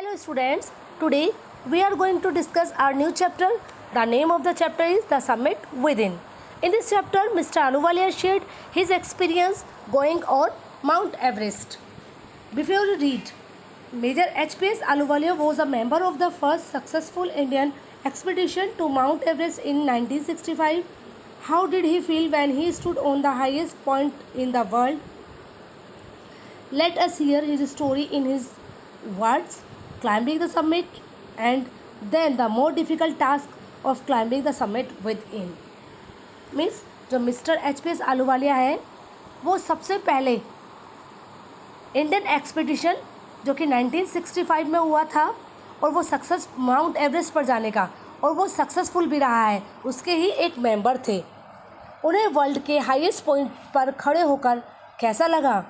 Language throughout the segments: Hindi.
Hello students, today we are going to discuss our new chapter. The name of the chapter is The Summit Within. In this chapter, Mr. Ahluwalia shared his experience going on Mount Everest. Before we read, Major H.P.S. Ahluwalia was a member of the first successful Indian expedition to Mount Everest in 1965. How did he feel when he stood on the highest point in the world? Let us hear his story in his words. Climbing the summit and then the more difficult task of climbing the summit within. Means जो मिस्टर H.P.S. आहलूवालिया है वो सबसे पहले इंडियन एक्सपीडिशन जो कि 1965 में हुआ था और वो सक्सेस माउंट एवरेस्ट पर जाने का और वो सक्सेसफुल भी रहा है, उसके ही एक मेंबर थे। उन्हें वर्ल्ड के हाईएस्ट पॉइंट पर खड़े होकर कैसा लगा?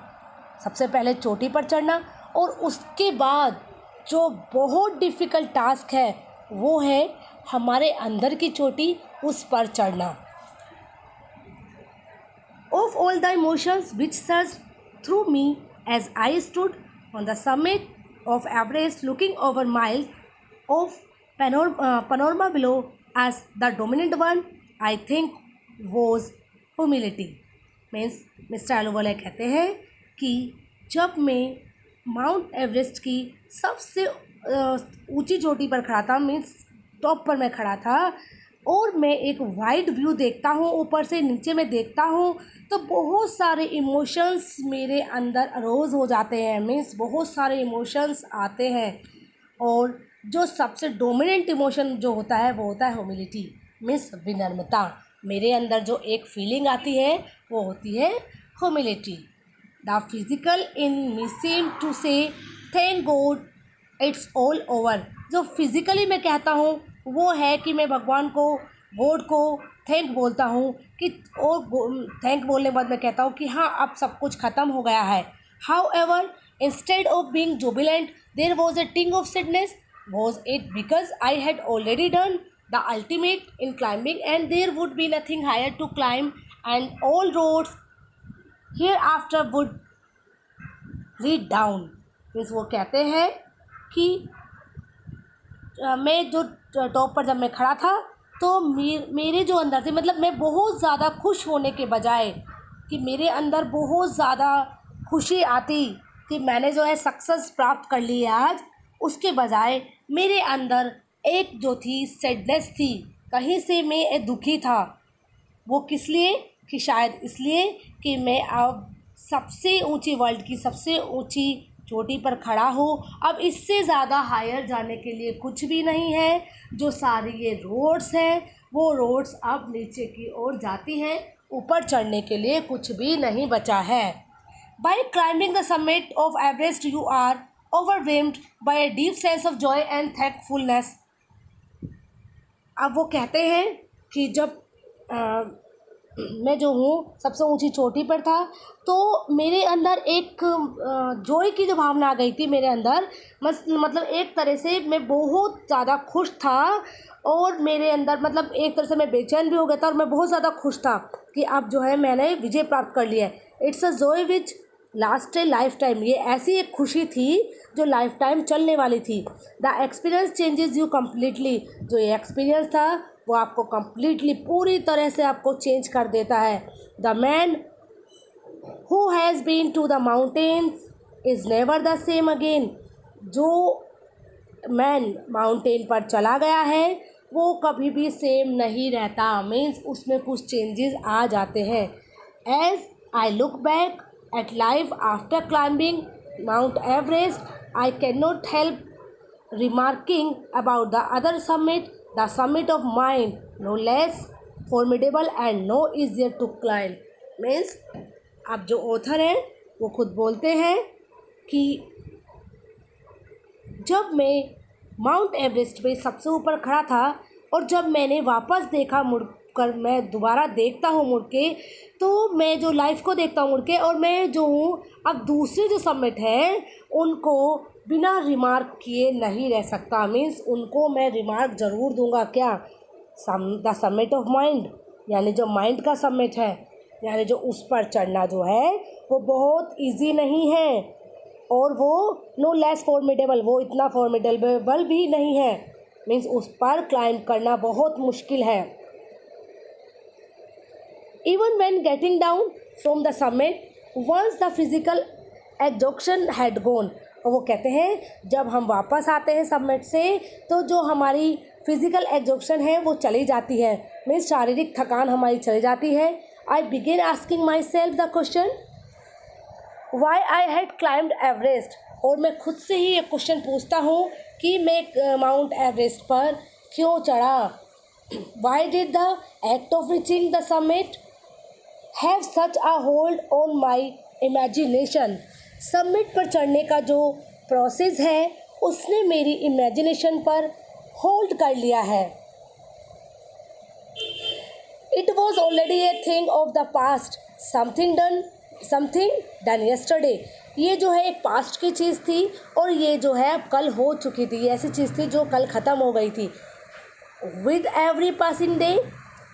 सबसे पहले चोटी पर चढ़ना और उसके बाद जो बहुत डिफ़िकल्ट टास्क है वो है हमारे अंदर की चोटी उस पर चढ़ना। Of all the emotions which surged through me as I stood on the summit of Everest looking over miles of panorama below as the dominant one, I think was humility. Means mister Ahluwalia कहते हैं कि जब मैं माउंट एवरेस्ट की सबसे ऊंची चोटी पर खड़ा था, मीन्स टॉप पर मैं खड़ा था और मैं एक वाइड व्यू देखता हूँ, ऊपर से नीचे में देखता हूँ तो बहुत सारे इमोशंस मेरे अंदर अरोज हो जाते हैं। मीन्स बहुत सारे इमोशंस आते हैं और जो सबसे डोमिनेंट इमोशन जो होता है वो होता है ह्यूमिलिटी, मीन्स विनम्रता। मेरे अंदर जो एक फीलिंग आती है वो होती है humility. The physical in me seem to say thank God it's all over. जो फिज़िकली मैं कहता हूँ वो है कि मैं भगवान को, गॉड को थैंक बोलता हूँ कि और थैंक बोलने के बाद मैं कहता हूँ कि हाँ अब सब कुछ ख़त्म हो गया है। However instead of being jubilant there was a tinge of sadness. Was it because I had already done the ultimate in climbing and there would be nothing higher to climb and all roads hereafter would lead down. Means वो कहते हैं कि मैं जो टॉप पर जब मैं खड़ा था तो मेरे जो अंदर से मतलब मैं बहुत ज़्यादा खुश होने के बजाय कि मेरे अंदर बहुत ज़्यादा खुशी आती कि मैंने जो है सक्सेस प्राप्त कर ली है आज, उसके बजाय मेरे अंदर एक जो थी सैडनेस थी, कहीं से मैं दुखी था। वो किस लिए? कि शायद इसलिए कि मैं अब सबसे ऊंची वर्ल्ड की सबसे ऊंची चोटी पर खड़ा हो, अब इससे ज़्यादा हायर जाने के लिए कुछ भी नहीं है। जो सारी ये रोड्स हैं वो रोड्स अब नीचे की ओर जाती हैं, ऊपर चढ़ने के लिए कुछ भी नहीं बचा है। By climbing the summit of Everest you are overwhelmed by a deep sense of joy and thankfulness. अब वो कहते हैं कि जब मैं जो हूँ सबसे ऊंची चोटी पर था तो मेरे अंदर एक जॉय की जो भावना आ गई थी मेरे अंदर। मतलब एक तरह से मैं बहुत ज़्यादा खुश था और मेरे अंदर मतलब एक तरह से मैं बेचैन भी हो गया था और मैं बहुत ज़्यादा खुश था कि अब जो है मैंने विजय प्राप्त कर लिया है। It's a joy which last A life time. ये ऐसी एक खुशी थी जो लाइफ टाइम चलने वाली थी। The experience changes you completely. जो ये एक्सपीरियंस था वो आपको कम्प्लीटली पूरी तरह से आपको चेंज कर देता है। The man who has been to the mountains is never the same again. जो मैन माउंटेन पर चला गया है वो कभी भी सेम नहीं रहता। मीन्स उसमें कुछ चेंजेस आ जाते हैं। As I look back at life after climbing Mount Everest I can not help remarking about the other summit, the summit of mind, no less formidable and no easier to climb. Means अब जो ऑथर हैं वो खुद बोलते हैं कि जब मैं माउंट एवरेस्ट पे सबसे ऊपर खड़ा था और जब मैंने वापस देखा मुड़ कर, मैं दोबारा देखता हूँ मुड़ के, तो मैं जो लाइफ को देखता हूँ मुड़ के और मैं जो हूँ अब दूसरे जो समिट हैं उनको बिना रिमार्क किए नहीं रह सकता। मीन्स उनको मैं रिमार्क ज़रूर दूंगा। क्या? द समिट ऑफ माइंड, यानी जो माइंड का समिट है, यानी जो उस पर चढ़ना जो है वो बहुत इजी नहीं है। और वो नो लेस फॉर्मिडेबल, वो इतना फॉर्मिडेबल भी नहीं है, मीन्स उस पर क्लाइंब करना बहुत मुश्किल है। Even when getting down from the summit once the physical exhaustion had gone, और वो कहते हैं जब हम वापस आते हैं समिट से तो जो हमारी फिजिकल एग्जॉशन है वो चली जाती है, मीन्स शारीरिक थकान हमारी चली जाती है। I begin asking my self the question Y I had climbed Everest, और मैं खुद से ही एक क्वेश्चन पूछता हूँ कि मैं माउंट एवरेस्ट पर क्यों चढ़ा। Why did the act of reaching the summit have such a hold on my imagination, summit पर चढ़ने का जो प्रोसेस है उसने मेरी इमेजिनेशन पर होल्ड कर लिया है। It was already a thing of the past, something done yesterday, ये जो है एक पास्ट की चीज़ थी और ये जो है कल हो चुकी थी, ये ऐसी चीज़ थी जो कल ख़त्म हो गई थी। With every passing day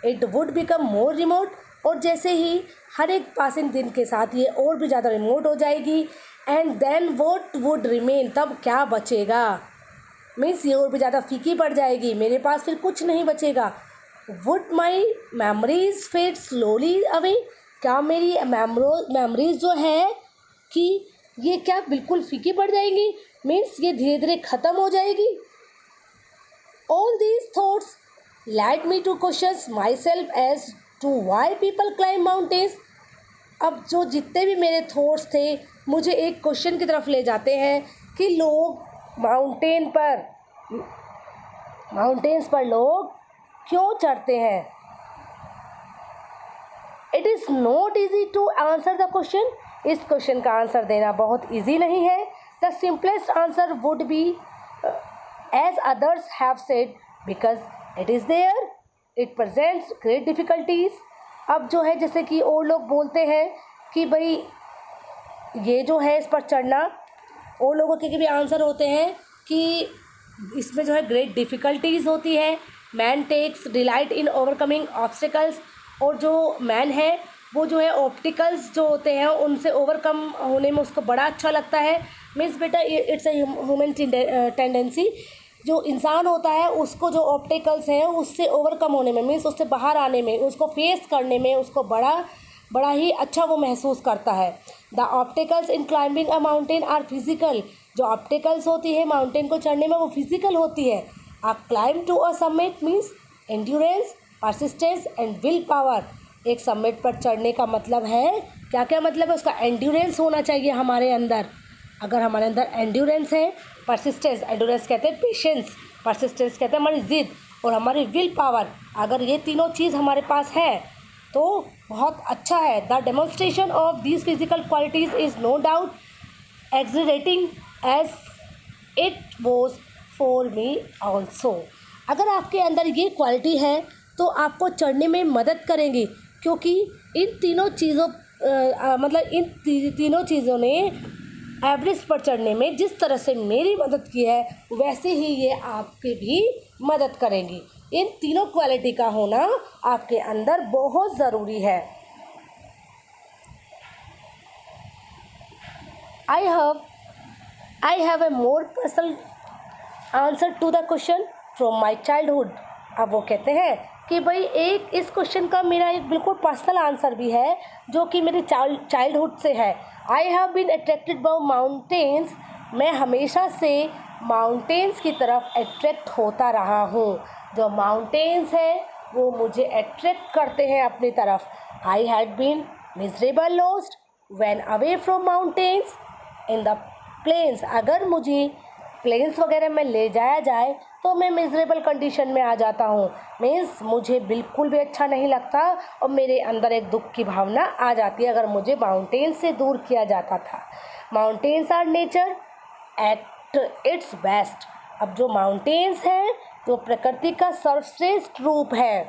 it would become more remote, और जैसे ही हर एक पासिंग दिन के साथ ये और भी ज़्यादा रिमोट हो जाएगी। And then what would remain, तब क्या बचेगा, मीन्स ये और भी ज़्यादा फीकी पड़ जाएगी, मेरे पास फिर कुछ नहीं बचेगा। Would my memories fade slowly away, क्या मेरी मेमोरीज जो है कि ये क्या बिल्कुल फीकी पड़ जाएंगी, मीन्स ये धीरे धीरे ख़त्म हो जाएगी। All these thoughts led me to question myself as to why people climb mountains। अब जो जितने भी मेरे थॉट्स थे मुझे एक क्वेश्चन की तरफ ले जाते हैं कि लोग माउंटेन्स पर लोग क्यों चढ़ते हैं। It is not easy to answer the question, इस क्वेश्चन का आंसर देना बहुत ईजी नहीं है। The simplest answer would be as others have said because it is there it presents great difficulties. अब जो है जैसे कि और लोग बोलते हैं कि भाई ये जो है इस पर चढ़ना, और लोगों के भी आंसर होते हैं कि इसमें जो है ग्रेट डिफ़िकल्टीज़ होती है। Man takes delight in overcoming obstacles, और जो मैन है वो जो है ऑब्स्टिकल्स जो होते हैं उनसे ओवरकम होने में उसको बड़ा अच्छा लगता है। मीन्स बेटा इट्स अ ह्यूमन टेंडेंसी, जो इंसान होता है उसको जो ऑब्स्टिकल्स हैं उससे ओवरकम होने में, मीन्स उससे बाहर आने में, उसको फेस करने में उसको बड़ा ही अच्छा वो महसूस करता है। The obstacles in climbing a mountain are physical, जो ऑब्स्टिकल्स होती है माउंटेन को चढ़ने में वो फिजिकल होती है। A climb to a summit means endurance, persistence and will power. एक समिट पर चढ़ने का मतलब है, क्या क्या मतलब है उसका, एंड्योरेंस होना चाहिए हमारे अंदर। अगर हमारे अंदर एंड्योरेंस है, परसिस्टेंस, एंड्योरेंस कहते हैं पेशेंस, परसिस्टेंस कहते हैं हमारी ज़िद, और हमारी विल पावर, अगर ये तीनों चीज़ हमारे पास है तो बहुत अच्छा है। The demonstration of these physical qualities is no doubt exhilarating as it was for me also. अगर आपके अंदर ये क्वालिटी है तो आपको चढ़ने में मदद करेंगी, क्योंकि इन तीनों चीज़ों तीनों चीज़ों ने एवरेस्ट पर चढ़ने में जिस तरह से मेरी मदद की है वैसे ही ये आपके भी मदद करेंगी। इन तीनों क्वालिटी का होना आपके अंदर बहुत ज़रूरी है। I have a more personal answer to the question from my childhood। अब वो कहते हैं कि भाई एक इस क्वेश्चन का मेरा एक बिल्कुल पर्सनल आंसर भी है जो कि मेरे चाइल्डहुड से है। I have been attracted by mountains, मैं हमेशा से माउंटेन्स की तरफ अट्रैक्ट होता रहा हूँ। जो माउंटेन्स है वो मुझे अट्रैक्ट करते हैं अपनी तरफ। I had been miserable lost when away from mountains in the plains. अगर मुझे प्लेन्स वगैरह में ले जाया जाए तो मैं मिजरेबल कंडीशन में आ जाता हूँ, मीन्स मुझे बिल्कुल भी अच्छा नहीं लगता और मेरे अंदर एक दुख की भावना आ जाती है अगर मुझे माउंटेन्स से दूर किया जाता था। Mountains are nature at its best. अब जो माउंटेन्स हैं वो प्रकृति का सर्वश्रेष्ठ रूप है।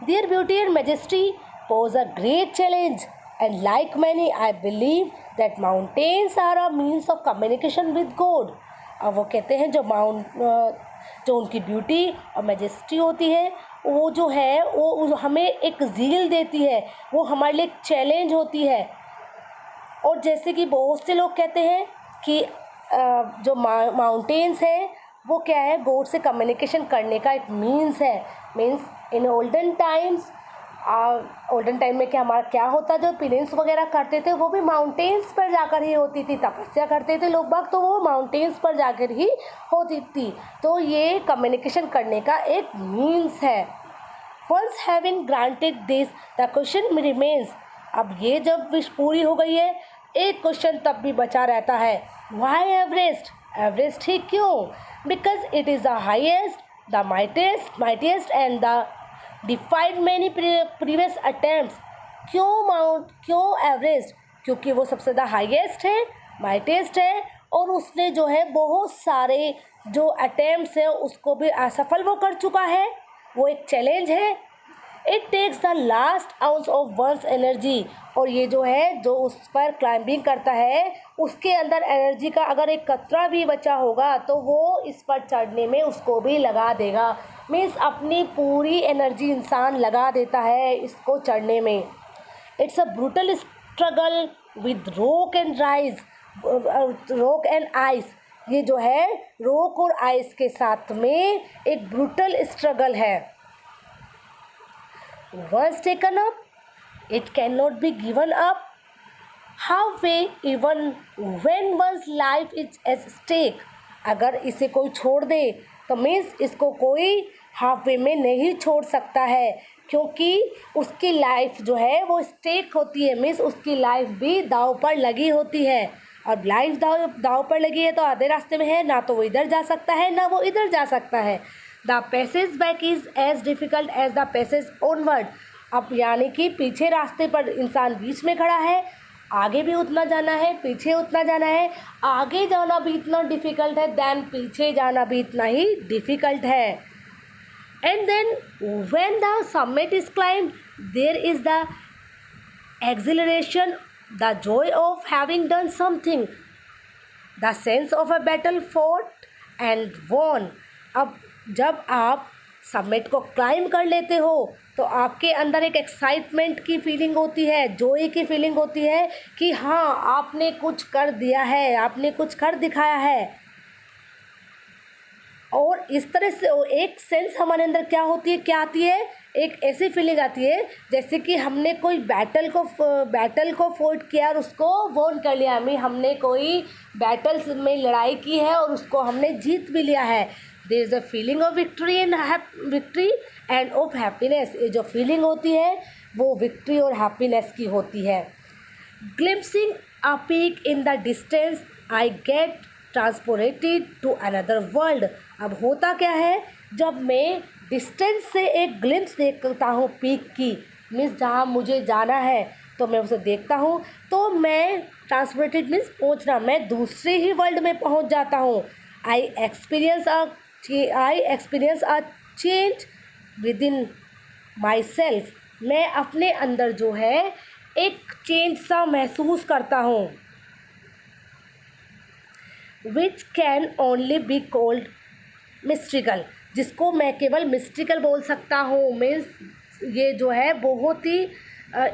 Their beauty and majesty pose a great challenge and like many I believe that mountains are a means of communication with God. अब वो कहते हैं जो उनकी ब्यूटी और मैजेस्टी होती है वो जो है वो हमें एक ज़ील देती है, वो हमारे लिए एक चैलेंज होती है। और जैसे कि बहुत से लोग कहते हैं कि जो माउंटेन्स है वो क्या है, गॉड से कम्युनिकेशन करने का एक मीन्स है। मीन्स इन ओल्डन टाइम में क्या हमारा क्या होता, जो पिलेंस वगैरह करते थे वो भी माउंटेन्स पर जाकर ही होती थी, तपस्या करते थे लोग बाग तो वो माउंटेन्स पर जाकर ही होती थी। तो ये कम्युनिकेशन करने का एक मीन्स है। Once having granted this the question remains, अब ये जब विश पूरी हो गई है, एक क्वेश्चन तब भी बचा रहता है, वाई एवरेस्ट, एवरेस्ट ही क्यों? Because it is the highest, the mightiest and the डिफाइड many previous attempts. क्यों एवरेस्ट? क्योंकि वो सबसे ज़्यादा हाईएस्ट है, माइटिएस्ट है, और उसने जो है बहुत सारे जो अटैम्प्ट्स है उसको भी असफल वो कर चुका है, वो एक चैलेंज है। It takes the last ounce of one's energy, और ये जो है जो उस पर क्लाइंबिंग करता है उसके अंदर एनर्जी का अगर एक कतरा भी बचा होगा तो वो इस पर चढ़ने में उसको भी लगा देगा। मीन्स अपनी पूरी एनर्जी इंसान लगा देता है इसको चढ़ने में। It's a brutal struggle with rock and ice, ये जो है रॉक और आइस के साथ में एक ब्रूटल स्ट्रगल है। Once taken up, it cannot be given up halfway even when one's life is at stake. अगर इसे कोई छोड़ दे तो मीन्स इसको कोई हाफ वे में नहीं छोड़ सकता है, क्योंकि उसकी लाइफ जो है वो स्टेक होती है, मीन्स उसकी लाइफ भी दाव पर लगी होती है। और लाइफ दाव पर लगी है तो आधे रास्ते में है, ना तो वो इधर जा सकता है ना वो इधर जा सकता है। The passage back is as difficult as the passage onward, अब यानी कि पीछे रास्ते पर इंसान बीच में खड़ा है, आगे भी उतना जाना है, पीछे उतना जाना है, आगे जाना भी इतना डिफ़िकल्ट है, दैन पीछे जाना भी इतना ही डिफ़िकल्ट है। And then when the summit is climbed there is the exhilaration, the joy of having done something, the sense of a battle fought and won. अब जब आप समिट को क्लाइम कर लेते हो तो आपके अंदर एक एक्साइटमेंट की फीलिंग होती है, जॉय की फीलिंग होती है कि हाँ आपने कुछ कर दिया है, आपने कुछ कर दिखाया है। और इस तरह से एक सेंस हमारे अंदर क्या होती है, क्या आती है, एक ऐसी फीलिंग आती है जैसे कि हमने कोई बैटल को फाइट किया और उसको वॉन कर लिया, हमने कोई बैटल्स में लड़ाई की है और उसको हमने जीत भी लिया है। There is a feeling of victory and of happiness, ये जो फीलिंग होती है वो विक्ट्री और हैप्पीनेस की होती है। Glimpsing a peak in the distance I get transported to another world. अब होता क्या है, जब मैं डिस्टेंस से एक ग्लिम्स देखता हूँ पीक की, मीन्स जहाँ मुझे जाना है तो मैं उसे देखता हूँ तो मैं ट्रांसपोर्टेड मीन्स पहुँचना, मैं दूसरे ही वर्ल्ड में पहुँच जाता हूँ। I experience a change with in my self, मैं अपने अंदर जो है एक चेंज सा महसूस करता हूँ। Which can only be called mystical, जिसको मैं केवल मिस्टिकल बोल सकता हूँ। मीन्स ये जो है बहुत ही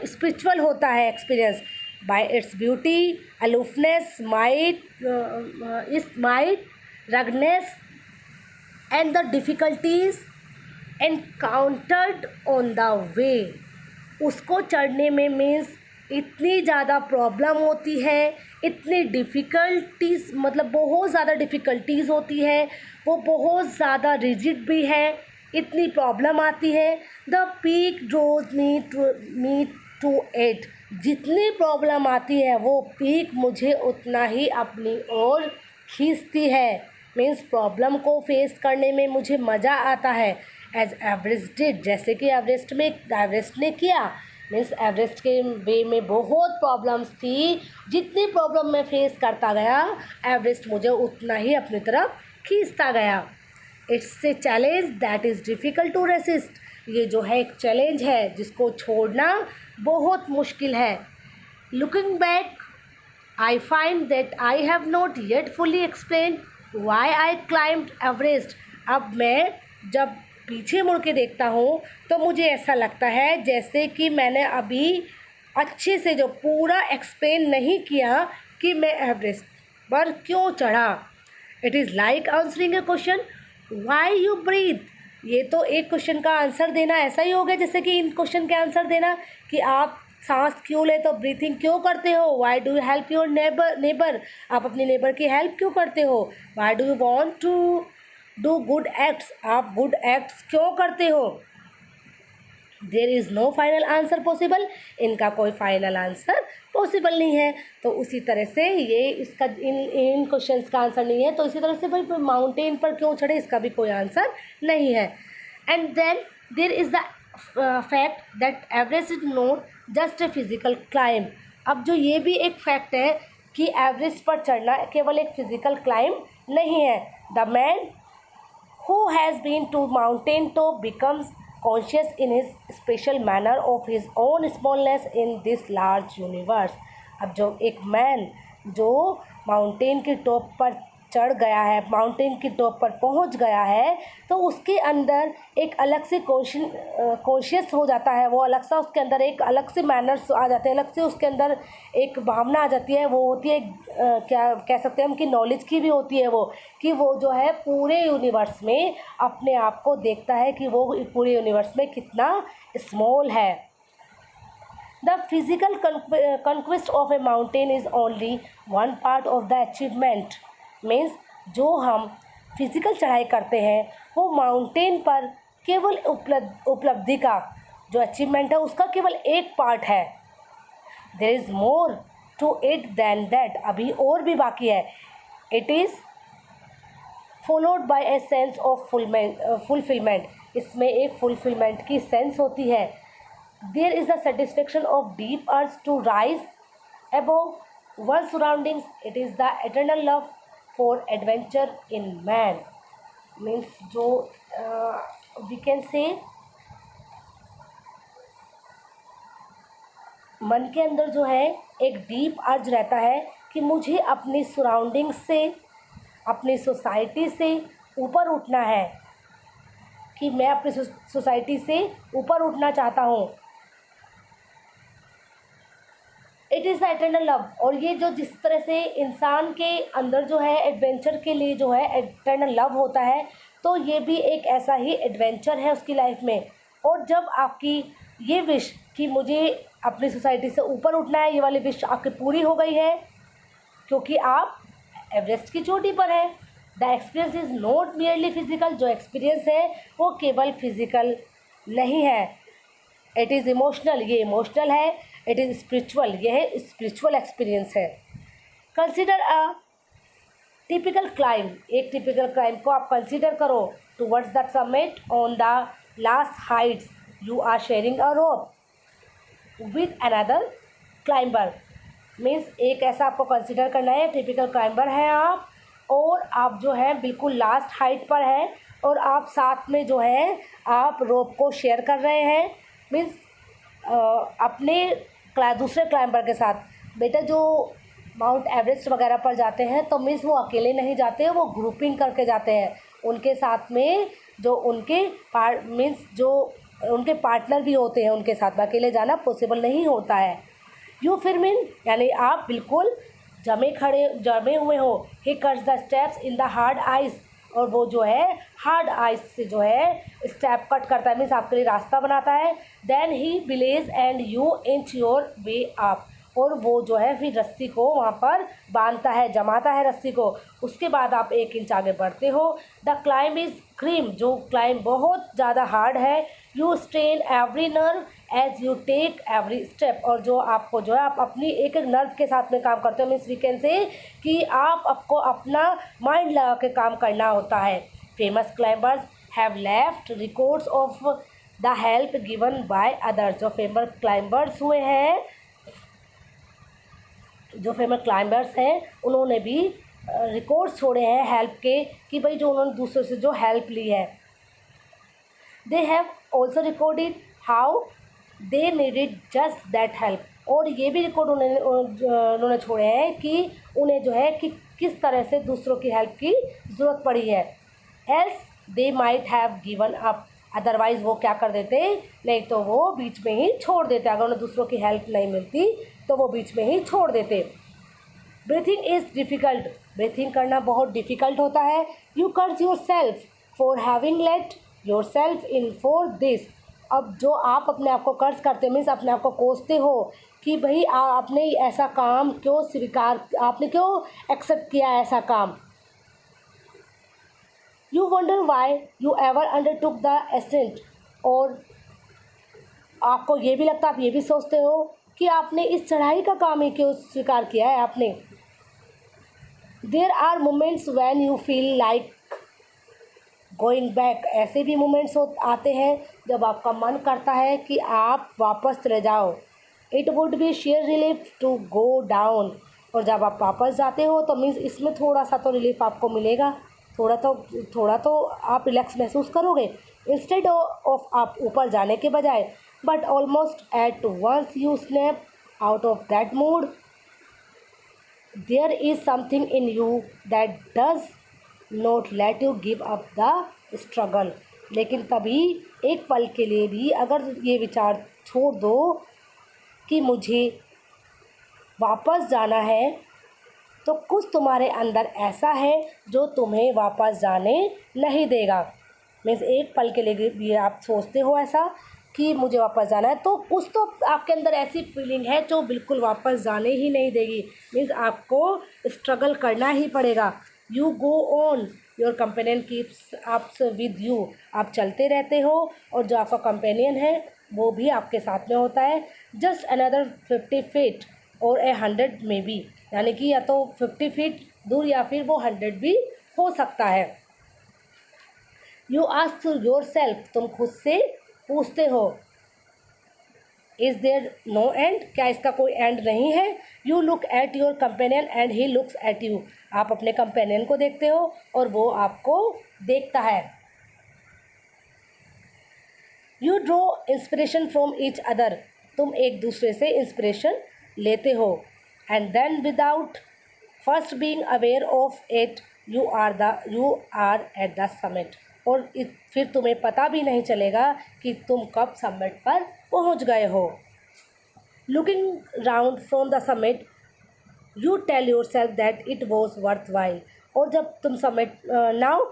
स्पिरिचुअल होता है experience. By its beauty, aloofness, might, ruggedness and the difficulties encountered on the way, उसको चढ़ने में मीन्स इतनी ज़्यादा प्रॉब्लम होती है, इतनी डिफ़िकल्टीज़, मतलब बहुत ज़्यादा डिफ़िकल्टीज़ होती है, वो बहुत ज़्यादा रिजिड भी है, इतनी प्रॉब्लम आती है। The peak draws me to it, जितनी प्रॉब्लम आती है वो पीक मुझे उतना ही अपनी ओर खींचती है। मीन्स प्रॉब्लम को फेस करने में मुझे मज़ा आता है। एज एवरेस्ट डिड, जैसे कि एवरेस्ट ने किया। मीन्स एवरेस्ट के वे में बहुत प्रॉब्लम्स थी, जितनी प्रॉब्लम मैं फेस करता गया एवरेस्ट मुझे उतना ही अपनी तरफ खींचता गया। It's a challenge that is difficult to resist, ये जो है एक चैलेंज है जिसको छोड़ना बहुत मुश्किल है। Looking back I find that I have not yet fully explained why I climbed Everest। अब मैं जब पीछे मुड़ के देखता हूँ तो मुझे ऐसा लगता है जैसे कि मैंने अभी अच्छे से जो पूरा एक्सप्लेन नहीं किया कि मैं एवरेस्ट पर क्यों चढ़ा? It is like answering a question why you breathe. ये तो एक क्वेश्चन का आंसर देना ऐसा ही हो गया जैसे कि इन क्वेश्चन के आंसर देना कि आप सांस क्यों ले, तो ब्रीथिंग क्यों करते हो? Why do you help your neighbour, आप अपनी नेबर की हेल्प क्यों करते हो? Why do you want to do good acts, आप गुड एक्ट्स क्यों करते हो? There is no final answer possible, इनका कोई फाइनल आंसर पॉसिबल नहीं है। तो उसी तरह से ये इसका इन क्वेश्चंस का आंसर नहीं है। तो इसी तरह से भाई माउंटेन पर क्यों चढ़े, इसका भी कोई आंसर नहीं है। And then there is the fact that Everest is not just a physical climb. अब जो ये भी एक फैक्ट है कि एवरेस्ट पर चढ़ना केवल एक फिजिकल क्लाइंब नहीं है। The man who has been to mountain top becomes conscious in his special manner of his own smallness in this large universe। अब जो एक मैन जो माउंटेन की टॉप पर चढ़ गया है, माउंटेन की टॉप पर पहुंच गया है, तो उसके अंदर एक अलग से कॉन्शियस हो जाता है। वो अलग सा उसके अंदर एक अलग से मैनर्स आ जाते हैं, अलग से उसके अंदर एक भावना आ जाती है। वो होती है क्या कह सकते हैं हम कि नॉलेज की भी होती है वो, कि वो जो है पूरे यूनिवर्स में अपने आप को देखता है कि वो पूरे यूनिवर्स में कितना स्मॉल है। The physical conquest of a mountain is only one part of the achievement. Means जो हम फिज़िकल चढ़ाई करते हैं वो माउंटेन पर केवल उपलब्धि का जो अचीवमेंट है उसका केवल एक पार्ट है। There is more to it than that, अभी और भी बाकी है। It is followed by a sense of fulfilment, इसमें एक फुलफिलमेंट की सेंस होती है। There is the satisfaction of deep earth to rise above one surroundings. It is the eternal love for adventure in man. Means जो वी कैन से मन के अंदर जो है एक डीप अर्ज रहता है कि मुझे अपनी सराउंडिंग से, अपनी सोसाइटी से ऊपर उठना है, कि मैं अपनी सोसाइटी से ऊपर उठना चाहता हूँ। It is the eternal love, और ये जो जिस तरह से इंसान के अंदर जो है एडवेंचर के लिए जो है एटर्नल लव होता है, तो ये भी एक ऐसा ही एडवेंचर है उसकी लाइफ में। और जब आपकी ये विश कि मुझे अपनी सोसाइटी से ऊपर उठना है, ये वाली विश आपकी पूरी हो गई है क्योंकि आप एवरेस्ट की चोटी पर है। The experience is not merely physical, जो एक्सपीरियंस है वो केवल फिजिकल नहीं है। इट इज़ इमोशनल, ये इमोशनल है। इट इज़ स्पिरिचुअल, यह स्पिरिचुअल एक्सपीरियंस है। कंसिडर अ टिपिकल क्लाइंब, एक टिपिकल क्लाइंब को आप कंसिडर करो। Towards the summit on the last heights you are sharing a rope with another climber. Means एक ऐसा आपको कंसिडर करना है, टिपिकल क्लाइंबर हैं आप और आप जो है बिल्कुल लास्ट हाइट पर हैं और आप साथ में जो है आप रोप को शेयर कर रहे हैं। मीन्स अपने दूसरे क्लाइंबर के साथ। बेटा जो माउंट एवरेस्ट वगैरह पर जाते हैं तो मीन्स वो अकेले नहीं जाते हैं, वो ग्रुपिंग करके जाते हैं। उनके साथ में जो उनके मीन्स जो उनके पार्टनर भी होते हैं उनके साथ में, अकेले जाना पॉसिबल नहीं होता है। यू फिर मीन यानी आप बिल्कुल जमे हुए हो। ही cuts the steps in the hard ice, और वो जो है हार्ड आइस से जो है स्टेप कट करता है, मीन्स आपके लिए रास्ता बनाता है। Then he belays and you inch your way up, और वो जो है फिर रस्सी को वहाँ पर बांधता है, जमाता है रस्सी को। उसके बाद आप 1 इंच आगे बढ़ते हो। द क्लाइंब इज़ क्रीम, जो क्लाइंब बहुत ज़्यादा हार्ड है। You strain every nerve as you take every step, और जो आपको जो है आप अपनी एक एक नर्व के साथ में काम करते हो। मीन्स वी कैन से कि आपको अपना माइंड लगा के काम करना होता है। Famous climbers have left records of the help given by others, जो फेमस क्लाइंबर्स हुए हैं, जो फेमस क्लाइंबर्स हैं उन्होंने भी रिकॉर्ड्स छोड़े हैं हेल्प के, कि भाई जो उन्होंने दूसरों से जो हेल्प ली है। They have also recorded how they needed just that help, और ये भी रिकॉर्ड उन्होंने छोड़े हैं कि उन्हें जो है कि किस तरह से दूसरों की हेल्प की ज़रूरत पड़ी है। Else they might have given up, otherwise वो क्या कर देते, नहीं तो वो बीच में ही छोड़ देते। अगर उन्हें दूसरों की हेल्प नहीं मिलती तो वो बीच में ही छोड़ देते। ब्रीथिंग इज़ डिफ़िकल्ट, ब्रीथिंग करना बहुत डिफ़िकल्ट होता है। You curse yourself for having let yourself in for this. अब जो आप अपने आप को कर्ज करते मीन्स अपने आप को कोसते हो कि भाई आपने ऐसा काम क्यों स्वीकार, आपने क्यों एक्सेप्ट किया ऐसा काम। You wonder why you ever undertook the ascent. और आपको ये भी लगता है, आप ये भी सोचते हो कि आपने इस चढ़ाई का काम ही क्यों स्वीकार किया है आपने। There are moments when you feel like going back. ऐसे भी मोमेंट्स आते हैं जब आपका मन करता है कि आप वापस चले जाओ। It would be sheer relief to go down. और जब आप वापस जाते हो तो मीन्स इसमें थोड़ा सा तो रिलीफ आपको मिलेगा, थोड़ा तो आप रिलैक्स महसूस करोगे इंस्टेड ऑफ आप ऊपर जाने के बजाय। But almost at once you snap out of that mood there is something in you that does not let you give up the struggle. लेकिन तभी एक पल के लिए भी अगर ये विचार छोड़ दो कि मुझे वापस जाना है, तो कुछ तुम्हारे अंदर ऐसा है जो तुम्हें वापस जाने नहीं देगा। मीन्स एक पल के लिए भी आप सोचते हो ऐसा कि मुझे वापस जाना है, तो कुछ तो आपके अंदर ऐसी फीलिंग है जो बिल्कुल वापस जाने ही नहीं देगी। मीन्स आपको स्ट्रगल करना ही पड़ेगा। You go on your companion keeps ups with you. आप चलते रहते हो और जो आपका कंपेनियन है वो भी आपके साथ में होता है। जस्ट अनदर 50 फीट और 100 में भी, यानी कि या तो 50 फीट दूर या फिर वो 100 भी हो सकता है। यू आस्क योर सेल्फ, तुम खुद से पूछते हो इज़ देयर नो एंड, क्या इसका कोई एंड नहीं है। You look at your companion and he looks at you. आप अपने कंपेनियन को देखते हो और वो आपको देखता है। You draw inspiration from each other. तुम एक दूसरे से इंस्पिरेशन लेते हो। And then without first being aware of it you are at the summit. और फिर तुम्हें पता भी नहीं चलेगा कि तुम कब समिट पर पहुंच गए हो। Looking round from the summit you tell योर सेल्फ that it was worth while जब तुम summit now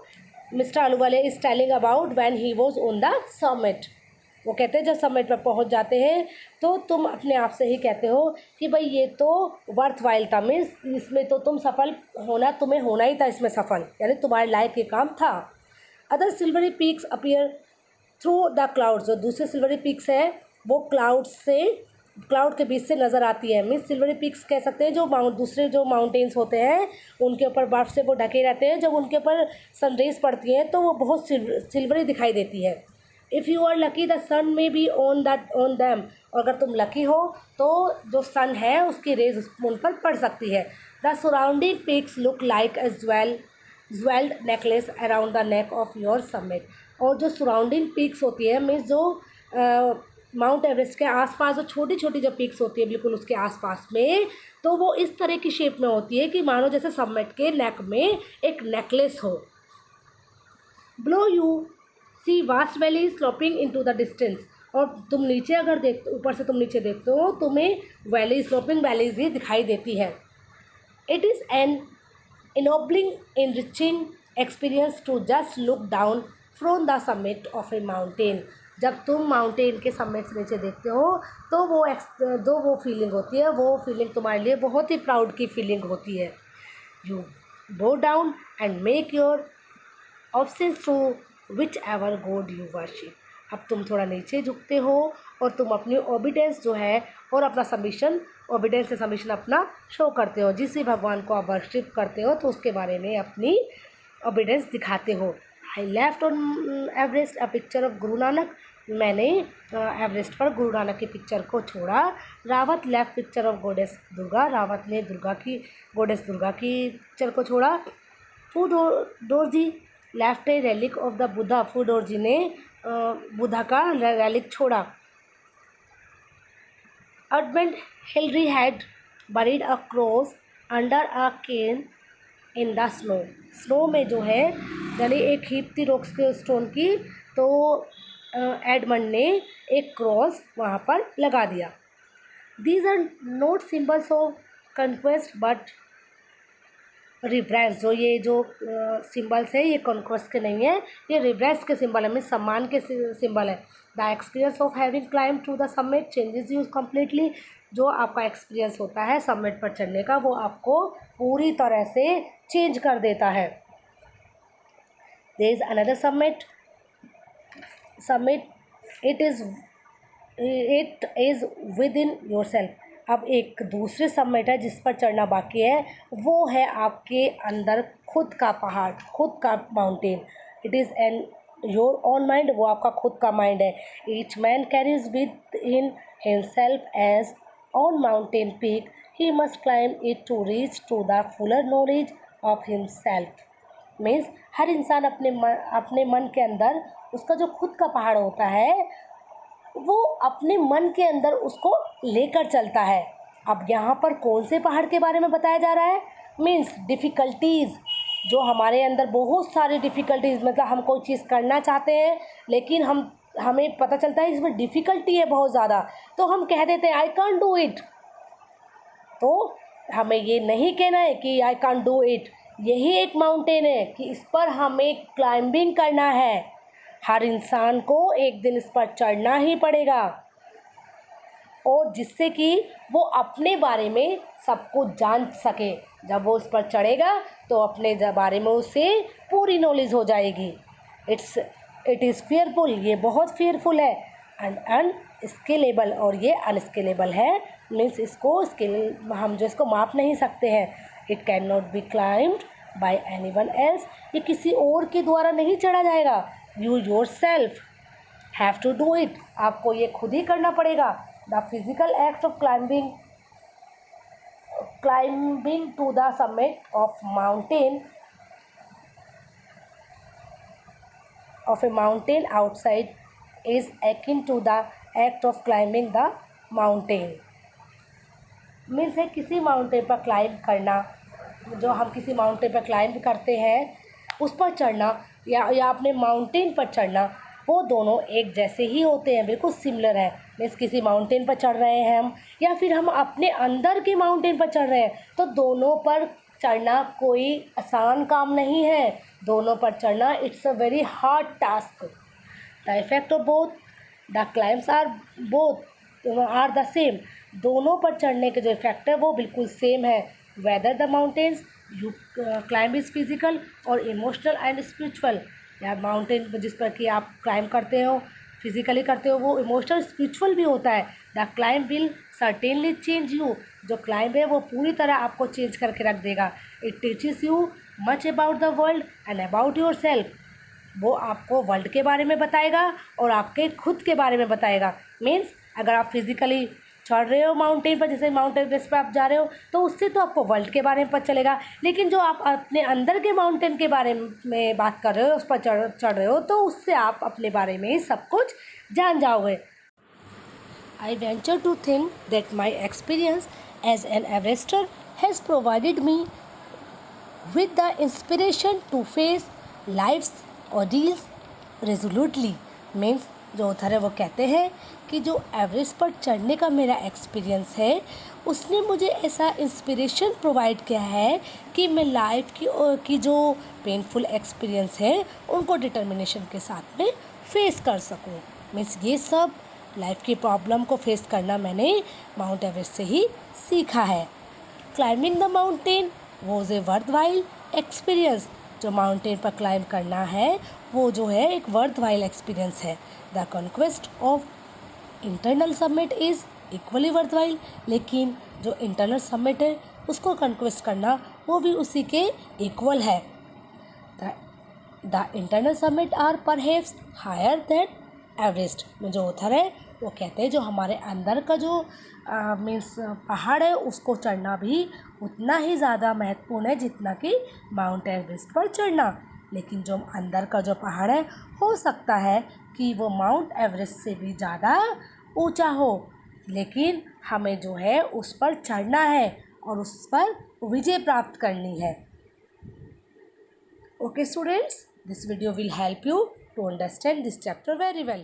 mister Ahluwalia is telling about when he was on the summit. वो कहते हैं जब समिट पर पहुंच जाते हैं तो तुम अपने आप से ही कहते हो कि भाई ये तो वर्थ वाइल था। मीन्स इसमें तो तुम सफल होना, तुम्हें होना ही था इसमें सफल, यानी तुम्हारे लायक ये काम था। Other silvery peaks appear through the clouds. जो दूसरे सिल्वरी पीक्स है वो क्लाउड के बीच से नज़र आती है। मीन्स सिल्वरी पीक्स कह सकते हैं जो दूसरे जो माउंटेन्स होते हैं उनके ऊपर बर्फ़ से वो ढके रहते हैं। जब उनके ऊपर सनरेज पड़ती है तो वो बहुत सिल्वरी दिखाई देती है। If you are lucky the sun में बी ऑन दैम। और अगर तुम लकी हो तो जो सन है उसकी रेज उन पर पड़ सकती है। The surrounding peaks look like a jewelled necklace around the neck of your summit. और जो सराउंडिंग पीक्स होती है मीन्स जो माउंट एवरेस्ट के आसपास जो छोटी छोटी जो पीक्स होती है बिल्कुल उसके आसपास में, तो वो इस तरह की शेप में होती है कि मानो जैसे समिट के नेक में एक नेकलेस हो। Below you see vast valley sloping into the distance. और तुम नीचे अगर ऊपर से तुम नीचे देखते हो तुम्हें वैली स्लोपिंग वैलीज भी दिखाई देती है। It is an ennobling enriching experience to just look down from the summit of a mountain. जब तुम माउंटेन के समिट से नीचे देखते हो तो वो फीलिंग होती है, वो फीलिंग तुम्हारे लिए बहुत ही प्राउड की फीलिंग होती है। You go down and make your obeisance to whichever God you worship. अब तुम थोड़ा नीचे झुकते हो और तुम अपनी ओबिडेंस जो है और अपना सबमिशन, ओबिडेंस से सबमिशन अपना शो करते हो। जिस भी भगवान को आप वर्शिप करते हो तो उसके बारे में अपनी ओबिडेंस दिखाते हो। I left on Everest a picture of Guru Nanak. मैंने एवरेस्ट पर गुरु नानक की पिक्चर को छोड़ा। Rawat left picture of goddess Durga. Rawat ने गॉडेस दुर्गा की पिक्चर को छोड़ा। Phu Dorji left a relic of the Buddha. Phu Dorji ने बुद्धा का रेलिक छोड़ा। Edmund Hillary had buried a cross under a cairn in the snow. Snow में जो है यानी एक हीप थी रॉक्स के स्टोन की, तो एडमंड ने एक क्रॉस वहाँ पर लगा दिया। These are not symbols of conquest but reverence, जो ये जो सिंबल्स है ये कॉन्क्वेस्ट के नहीं है, ये रिब्रेंस के सिंबल है, मीन्स सम्मान के सिंबल है। The experience of having climb to the summit changes you completely. जो आपका एक्सपीरियंस होता है समिट पर चढ़ने का, वो आपको पूरी तरह से चेंज कर देता है। There is another summit, it is within yourself. अब एक दूसरे समिट है जिस पर चढ़ना बाकी है, वो है आपके अंदर खुद का पहाड़, खुद का mountain. It is in your own mind, वो आपका खुद का माइंड है। Each man carries with himself as on mountain peak, he must climb it to reach to the fuller knowledge of himself. Means हर इंसान अपने मन के अंदर उसका जो खुद का पहाड़ होता है, वो अपने मन के अंदर उसको लेकर चलता है। अब यहाँ पर कौन से पहाड़ के बारे में बताया जा रहा है? मीन्स डिफ़िकल्टीज़, जो हमारे अंदर बहुत सारी डिफ़िकल्टीज़, मतलब हम कोई चीज़ करना चाहते हैं लेकिन हमें पता चलता है इसमें डिफ़िकल्टी है बहुत ज़्यादा, तो हम कह देते हैं आई कांट डू इट। तो हमें ये नहीं कहना है कि आई कांट डू इट, यही एक माउंटेन है कि इस पर हमें क्लाइंबिंग करना है। हर इंसान को एक दिन इस पर चढ़ना ही पड़ेगा, और जिससे कि वो अपने बारे में सब कुछ जान सके। जब वो उस पर चढ़ेगा तो अपने बारे में उसे पूरी नॉलेज हो जाएगी। इट इज़ फेयरफुल, ये बहुत फेयरफुल है। एंड अनस्केलेबल, और ये अनस्केलेबल है, मीन्स इसको स्केल हम जो इसको माप नहीं सकते हैं। It can not be climbed by anyone else, ये किसी और के द्वारा नहीं चढ़ा जाएगा। You yourself have to do it, आपको ये खुद ही करना पड़ेगा। The physical act of climbing to the summit of a mountain outside is akin to the act of climbing the mountain। Means है किसी माउंटेन पर क्लाइंब करना, जो हम किसी माउंटेन पर क्लाइंब करते हैं उस पर चढ़ना या अपने माउंटेन पर चढ़ना, वो दोनों एक जैसे ही होते हैं, बिल्कुल सिमिलर है। मीन्स किसी माउंटेन पर चढ़ रहे हैं हम, या फिर हम अपने अंदर के माउंटेन पर चढ़ रहे हैं, तो दोनों पर चढ़ना कोई आसान काम नहीं है। दोनों पर चढ़ना it's a very hard task. The effect of both the climbs are the same. दोनों पर चढ़ने के जो इफेक्ट है वो बिल्कुल सेम है। Whether the mountains you climb is physical और इमोशनल एंड स्पिरिचुअल। या माउंटेन जिस पर कि आप क्लाइंब करते हो, फिजिकली करते हो, वो इमोशनल स्पिरिचुअल भी होता है। The climb will certainly change you, जो क्लाइंब है वो पूरी तरह आपको चेंज करके रख देगा। It teaches you much about the world and about your self. वो आपको वर्ल्ड के बारे में बताएगा और आपके खुद के बारे में बताएगा। मीन्स अगर आप फिजिकली चढ़ रहे हो माउंटेन पर, जैसे माउंटेन एवरेस्ट पर आप जा रहे हो, तो उससे तो आपको वर्ल्ड के बारे में पता चलेगा। लेकिन जो आप अपने अंदर के माउंटेन के बारे में बात कर रहे हो, उस पर चढ़ रहे हो, तो उससे आप अपने बारे में ही सब कुछ जान जाओगे। I venture to think that my experience as an Everester has provided me with the inspiration to face life's ordeals resolutely। Means जो ऑथर है वो कहते हैं कि जो एवरेस्ट पर चढ़ने का मेरा एक्सपीरियंस है उसने मुझे ऐसा इंस्पिरेशन प्रोवाइड किया है कि मैं लाइफ की जो पेनफुल एक्सपीरियंस है उनको डिटर्मिनेशन के साथ में फेस कर सकूं। मीन्स ये सब लाइफ की प्रॉब्लम को फेस करना मैंने माउंट एवरेस्ट से ही सीखा है। Climbing the mountain was a worthwhile experience. जो माउंटेन पर क्लाइंब करना है वो जो है एक वर्थवाइल एक्सपीरियंस है। The conquest of internal summit is equally worthwhile. लेकिन जो इंटरनल समिट है उसको कॉन्क्वेस्ट करना वो भी उसी के इक्वल है। The internal summit are perhaps higher than Everest. में जो ऑथर है वो कहते हैं जो हमारे अंदर का जो मीन्स पहाड़ है उसको चढ़ना भी उतना ही ज़्यादा महत्वपूर्ण है जितना कि माउंट एवरेस्ट पर चढ़ना। लेकिन जो अंदर का जो पहाड़ है हो सकता है कि वो माउंट एवरेस्ट से भी ज़्यादा ऊंचा हो, लेकिन हमें जो है उस पर चढ़ना है और उस पर विजय प्राप्त करनी है। Okay students, this video will help you to understand this chapter very well.